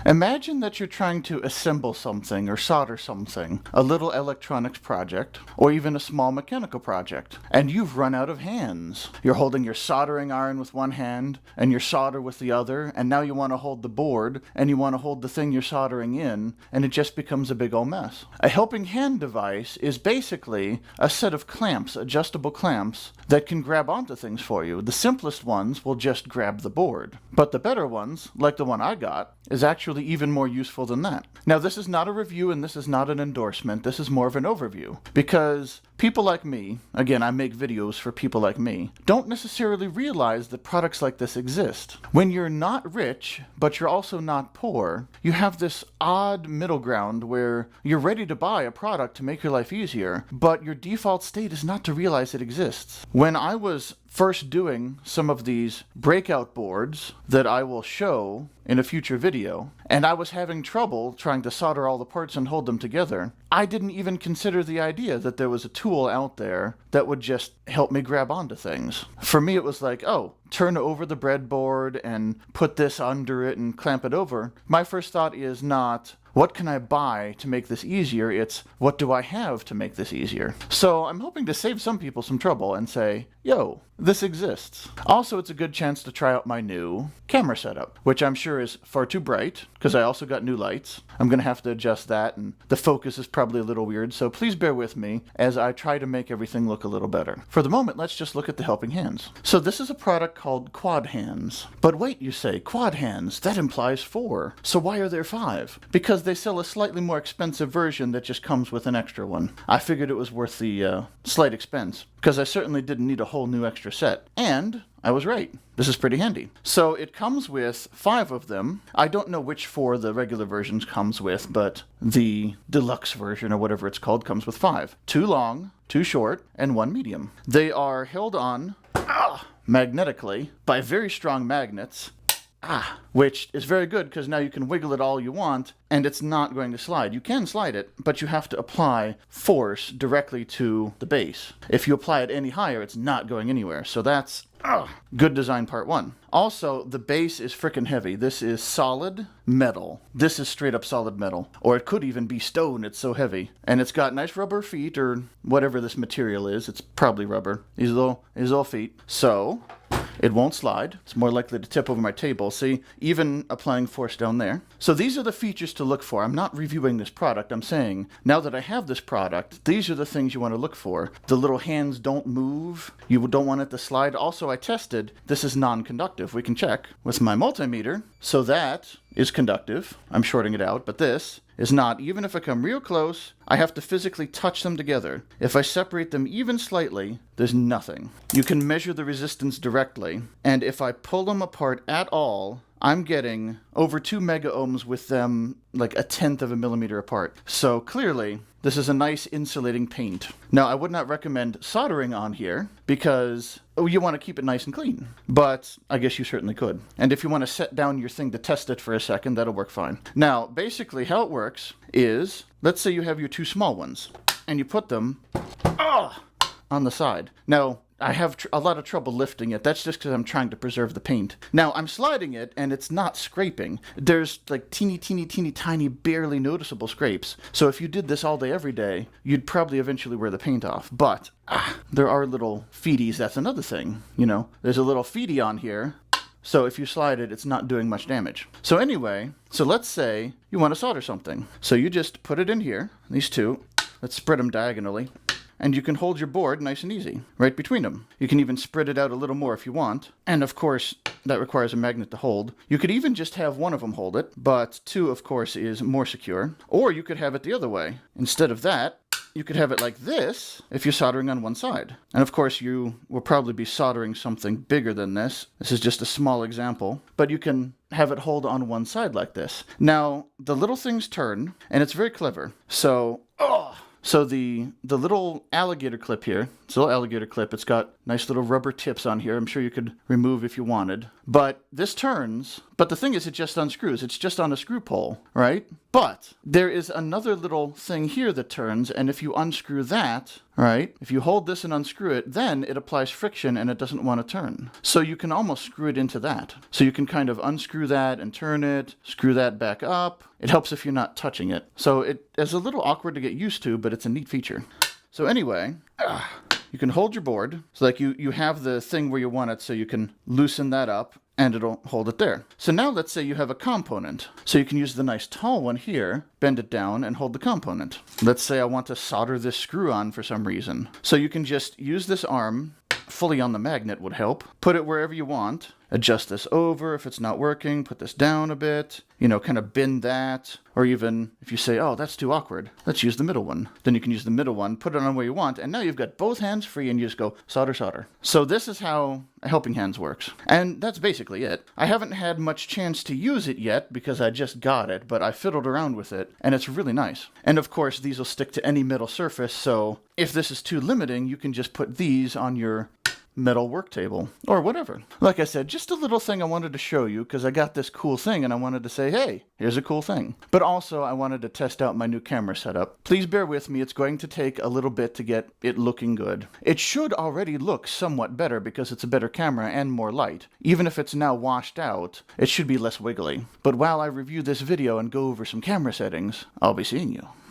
Imagine that you're trying to assemble something or solder something, a little electronics project, or even a small mechanical project, and you've run out of hands. You're holding your soldering iron with one hand and your solder with the other, and now you want to hold the board and you want to hold the thing you're soldering in, and it just becomes a big old mess. A helping hand device is basically a set of clamps, adjustable clamps, that can grab onto things for you. The simplest ones will just grab the board, but the better ones, like the one I got, is actually even more useful than that. Now, this is not a review and this is not an endorsement. This is more of an overview, because people like me, again, I make videos for people like me, don't necessarily realize that products like this exist. When you're not rich, but you're also not poor, you have this odd middle ground where you're ready to buy a product to make your life easier, but your default state is not to realize it exists. When I was first doing some of these breakout boards that I will show in a future video, and I was having trouble trying to solder all the parts and hold them together, I didn't even consider the idea that there was a tool out there that would just help me grab onto things. For me, it was like, oh, turn over the breadboard and put this under it and clamp it over. My first thought is not, what can I buy to make this easier? It's, what do I have to make this easier? So I'm hoping to save some people some trouble and say, yo, this exists. Also, it's a good chance to try out my new camera setup, which I'm sure is far too bright, because I also got new lights. I'm going to have to adjust that, and the focus is probably a little weird, so please bear with me as I try to make everything look a little better. For the moment, let's just look at the helping hands. So this is a product called Quad Hands. But wait, you say, Quad Hands, that implies 4. So why are there 5? Because they sell a slightly more expensive version that just comes with an extra one. I figured it was worth the slight expense, because I certainly didn't need a whole new extra set. And I was right. This is pretty handy. So it comes with 5 of them. I don't know which 4 the regular versions comes with, but the deluxe version, or whatever it's called, comes with 5. 2 long, 2 short, and 1 medium. They are held on magnetically by very strong magnets, which is very good because now you can wiggle it all you want and it's not going to slide. You can slide it, but you have to apply force directly to the base. If you apply it any higher, it's not going anywhere. So that's good design part 1. Also, the base is frickin' heavy. This is solid metal. This is straight up solid metal. Or it could even be stone, it's so heavy. And it's got nice rubber feet, or whatever this material is. It's probably rubber. These little feet. So it won't slide. It's more likely to tip over my table. See, even applying force down there. So these are the features to look for. I'm not reviewing this product. I'm saying, now that I have this product, these are the things you want to look for. The little hands don't move. You don't want it to slide. Also, I tested, this is non-conductive. We can check with my multimeter. So that is conductive. I'm shorting it out, but this is not. Even if I come real close, I have to physically touch them together. If I separate them even slightly, there's nothing. You can measure the resistance directly, and if I pull them apart at all, I'm getting over 2 mega ohms with them like 1/10 of a millimeter apart. So clearly, this is a nice insulating paint. Now, I would not recommend soldering on here because you want to keep it nice and clean. But I guess you certainly could. And if you want to set down your thing to test it for a second, that'll work fine. Now, basically how it works is, let's say you have your 2 small ones, and you put them on the side. Now, I have a lot of trouble lifting it. That's just because I'm trying to preserve the paint. Now, I'm sliding it, and it's not scraping. There's like teeny, tiny, barely noticeable scrapes. So if you did this all day, every day, you'd probably eventually wear the paint off. But there are little feeties. That's another thing. You know, there's a little feetie on here. So if you slide it, it's not doing much damage. So anyway, so let's say you want to solder something. So you just put it in here, these 2. Let's spread them diagonally. And you can hold your board nice and easy, right between them. You can even spread it out a little more if you want. And of course, that requires a magnet to hold. You could even just have one of them hold it, but 2, of course, is more secure. Or you could have it the other way. Instead of that, you could have it like this if you're soldering on one side. And of course, you will probably be soldering something bigger than this. This is just a small example, but you can have it hold on one side like this. Now, the little things turn, and it's very clever. So the little alligator clip here, it's a little alligator clip. It's got nice little rubber tips on here. I'm sure you could remove if you wanted. But this turns, But the thing is, it just unscrews. It's just on a screw pole, right? But there is another little thing here that turns, and if you unscrew that, right, if you hold this and unscrew it, then it applies friction and it doesn't want to turn. So you can almost screw it into that. So you can kind of unscrew that and turn it, screw that back up. It helps if you're not touching it. So it is a little awkward to get used to, but it's a neat feature. So anyway, you can hold your board. So like you have the thing where you want it, so you can loosen that up and it'll hold it there. So now let's say you have a component. So you can use the nice tall one here, bend it down and hold the component. Let's say I want to solder this screw on for some reason. So you can just use this arm, fully on the magnet would help, put it wherever you want, adjust this over if it's not working, put this down a bit, you know, kind of bend that, or even if you say, oh, that's too awkward, let's use the middle one. Then you can use the middle one, put it on where you want, and now you've got both hands free and you just go solder, solder. So this is how a helping hands works. And that's basically it. I haven't had much chance to use it yet because I just got it, but I fiddled around with it and it's really nice. And of course, these will stick to any metal surface, so if this is too limiting, you can just put these on your metal work table or whatever. Like I said, just a little thing I wanted to show you because I got this cool thing and I wanted to say, hey, here's a cool thing. But also I wanted to test out my new camera setup. Please bear with me. It's going to take a little bit to get it looking good. It should already look somewhat better because it's a better camera and more light. Even if it's now washed out, it should be less wiggly. But while I review this video and go over some camera settings, I'll be seeing you.